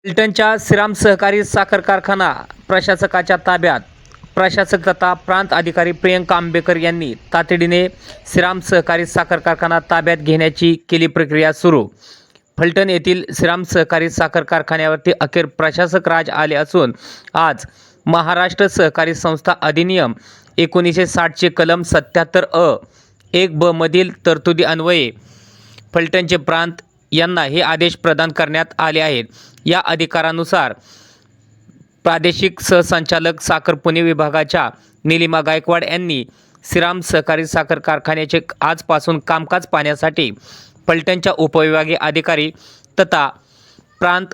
फलटणच्या श्रीराम सहकारी साखर कारखाना प्रशासकाच्या ताब्यात. प्रशासक तथा प्रांत अधिकारी प्रियंका आंबेकर यांनी तातडीने श्रीराम सहकारी साखर कारखाना ताब्यात घेण्याची केली प्रक्रिया सुरू. फलटण येथील श्रीराम सहकारी साखर कारखान्यावरती अखेर प्रशासक राज आले असून आज महाराष्ट्र सहकारी संस्था अधिनियम 1960 चे कलम 77(अ)(1)(ब) मधील तरतुदी अन्वये फलटणचे प्रांत यांना हे आदेश प्रदान करण्यात आले आहेत. या अधिकारानुसार प्रादेशिक सहसंचालक साखर पुणे विभागाच्या निलिमा गायकवाड यांनी श्रीराम सहकारी साखर कारखान्याचे आजपासून कामकाज पाहण्यासाठी फलटणच्या उपविभागीय अधिकारी तथा प्रांत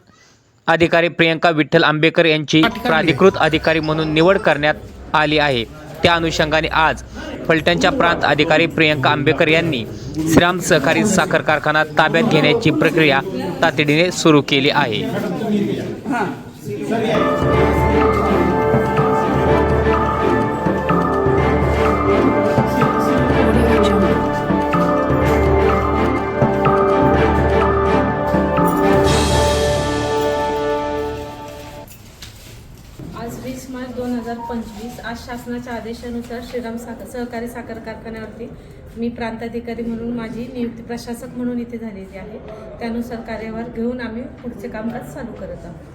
अधिकारी प्रियंका विठ्ठल आंबेकर यांची प्राधिकृत अधिकारी म्हणून निवड करण्यात आली आहे. त्या अनुषंगाने आज फलटणच्या प्रांत अधिकारी प्रियंका आंबेकर यांनी श्रीराम सहकारी साखर कारखाना ताब्यात घेण्याची प्रक्रिया तातडीने सुरू केली आहे. आज 20 मार्च 2025 आज शासनाच्या आदेशानुसार श्रीराम सहकारी साखर कारखान्यावरती मी प्रांताधिकारी म्हणून माझी नियुक्ती प्रशासक म्हणून इथे झालेली आहे. त्यानुसार कार्यभार घेऊन आम्ही पुढचे कामकाज चालू करत आहोत.